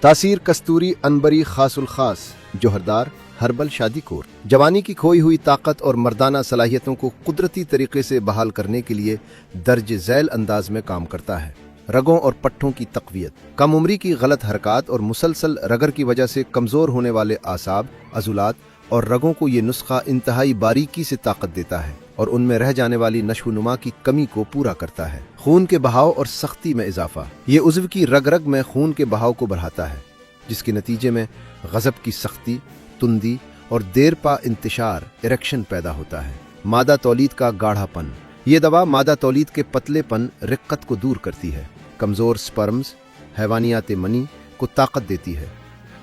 تاثیر کستوری انبری خاص الخاص جوہردار ہربل شادی کور جوانی کی کھوئی ہوئی طاقت اور مردانہ صلاحیتوں کو قدرتی طریقے سے بحال کرنے کے لیے درج ذیل انداز میں کام کرتا ہے۔ رگوں اور پٹھوں کی تقویت، کم عمری کی غلط حرکات اور مسلسل رگر کی وجہ سے کمزور ہونے والے اعصاب، عضلات اور رگوں کو یہ نسخہ انتہائی باریکی سے طاقت دیتا ہے اور ان میں رہ جانے والی نشو و نما کی کمی کو پورا کرتا ہے۔ خون کے بہاؤ اور سختی میں اضافہ، یہ عضو کی رگ رگ میں خون کے بہاؤ کو بڑھاتا ہے، جس کے نتیجے میں غضب کی سختی، تندی اور دیر پا انتشار اریکشن پیدا ہوتا ہے۔ مادہ تولید کا گاڑھا پن، یہ دوا مادہ تولید کے پتلے پن رقت کو دور کرتی ہے، کمزور سپرمز، حیوانیات منی کو طاقت دیتی ہے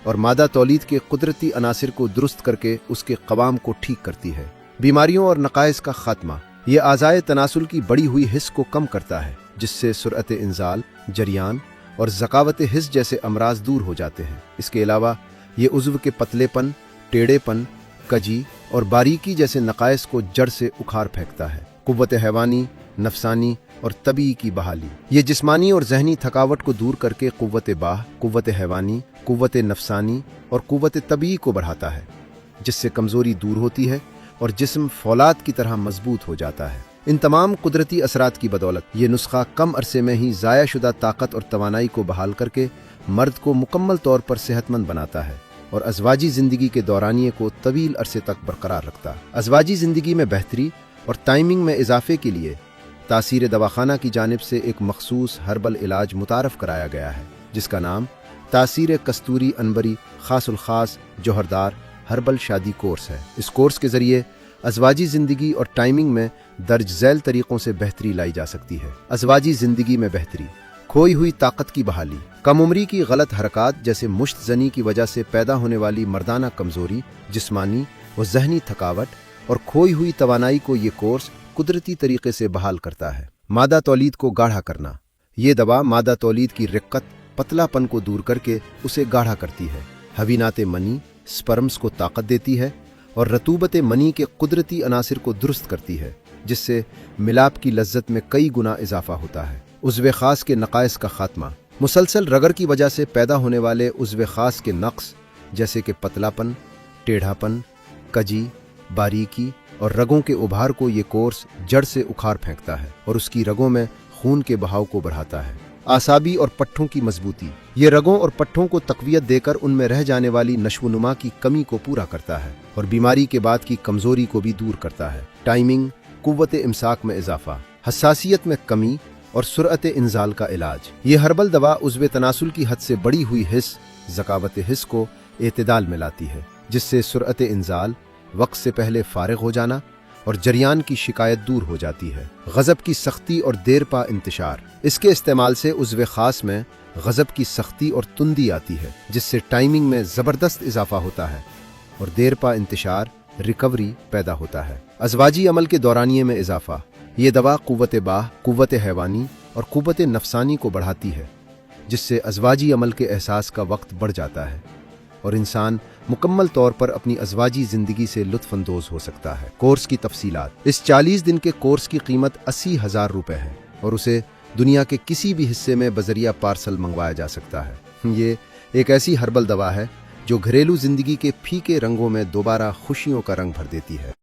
اور مادہ تولید کے قدرتی عناصر کو درست کر کے اس کے قوام کو ٹھیک کرتی ہے۔ بیماریوں اور نقائص کا خاتمہ، یہ اعضائے تناسل کی بڑی ہوئی حس کو کم کرتا ہے، جس سے سرعت انزال، جریان اور ذکاوت حس جیسے امراض دور ہو جاتے ہیں۔ اس کے علاوہ یہ عضو کے پتلے پن، ٹیڑھے پن، کجی اور باریکی جیسے نقائص کو جڑ سے اکھاڑ پھینکتا ہے۔ قوت حیوانی، نفسانی اور طبیعی کی بحالی، یہ جسمانی اور ذہنی تھکاوٹ کو دور کر کے قوت باہ، قوت حیوانی، قوت نفسانی اور قوت طبیعی کو بڑھاتا ہے، جس سے کمزوری دور ہوتی ہے اور جسم فولاد کی طرح مضبوط ہو جاتا ہے۔ ان تمام قدرتی اثرات کی بدولت یہ نسخہ کم عرصے میں ہی ضائع شدہ طاقت اور توانائی کو بحال کر کے مرد کو مکمل طور پر صحت مند بناتا ہے اور ازواجی زندگی کے دورانیے کو طویل عرصے تک برقرار رکھتا ہے۔ ازواجی زندگی میں بہتری اور ٹائمنگ میں اضافے کے لیے تاثیر دواخانہ کی جانب سے ایک مخصوص ہربل علاج متعارف کرایا گیا ہے، جس کا نام تاثیر کستوری انبری خاص الخاص جوہردار ہربل شادی کورس ہے۔ اس کورس کے ذریعے ازواجی زندگی اور ٹائمنگ میں درج ذیل طریقوں سے بہتری لائی جا سکتی ہے۔ ازواجی زندگی میں بہتری، کھوئی ہوئی طاقت کی بحالی، کم عمری کی غلط حرکات جیسے مشت زنی کی وجہ سے پیدا ہونے والی مردانہ کمزوری، جسمانی و ذہنی تھکاوٹ اور کھوئی ہوئی توانائی کو یہ کورس قدرتی طریقے سے بحال کرتا ہے۔ مادہ تولید کو گاڑھا کرنا، یہ دوا مادہ تولید کی رقت، پتلا پن کو دور کر کے اسے گاڑھا کرتی ہے، حوینات منی، سپرمز کو طاقت دیتی ہے اور رطوبت منی کے قدرتی عناصر کو درست کرتی ہے، جس سے ملاپ کی لذت میں کئی گنا اضافہ ہوتا ہے۔ عضو خاص کے نقائص کا خاتمہ، مسلسل رگر کی وجہ سے پیدا ہونے والے عضو خاص کے نقص جیسے کہ پتلا پن، ٹیڑھا پن، کجی، باریکی اور رگوں کے ابھار کو یہ کورس جڑ سے اکھاڑ پھینکتا ہے اور اس کی رگوں میں خون کے بہاؤ کو بڑھاتا ہے۔ اعصابی اور پٹھوں کی مضبوطی، یہ رگوں اور پٹھوں کو تقویت دے کر ان میں رہ جانے والی نشو و نما کی کمی کو پورا کرتا ہے اور بیماری کے بعد کی کمزوری کو بھی دور کرتا ہے۔ ٹائمنگ، قوت امساک میں اضافہ، حساسیت میں کمی اور سرعت انزال کا علاج، یہ ہربل دوا عضو تناسل کی حد سے بڑی ہوئی حس، ذکاوت حس کو اعتدال میں لاتی ہے، جس سے سرعت انزال، وقت سے پہلے فارغ ہو جانا اور جریان کی شکایت دور ہو جاتی ہے۔ غضب کی سختی اور دیر پا انتشار، اس کے استعمال سے عضو خاص میں غضب کی سختی اور تندی آتی ہے، جس سے ٹائمنگ میں زبردست اضافہ ہوتا ہے اور دیر پا انتشار، ریکوری پیدا ہوتا ہے۔ ازواجی عمل کے دورانیے میں اضافہ، یہ دوا قوت باہ، قوت حیوانی اور قوت نفسانی کو بڑھاتی ہے، جس سے ازواجی عمل کے احساس کا وقت بڑھ جاتا ہے اور انسان مکمل طور پر اپنی ازواجی زندگی سے لطف اندوز ہو سکتا ہے۔ کورس کی تفصیلات، اس 40 دن کے کورس کی قیمت 80,000 روپے ہے اور اسے دنیا کے کسی بھی حصے میں بذریعہ پارسل منگوایا جا سکتا ہے۔ یہ ایک ایسی ہربل دوا ہے جو گھریلو زندگی کے پھیکے رنگوں میں دوبارہ خوشیوں کا رنگ بھر دیتی ہے۔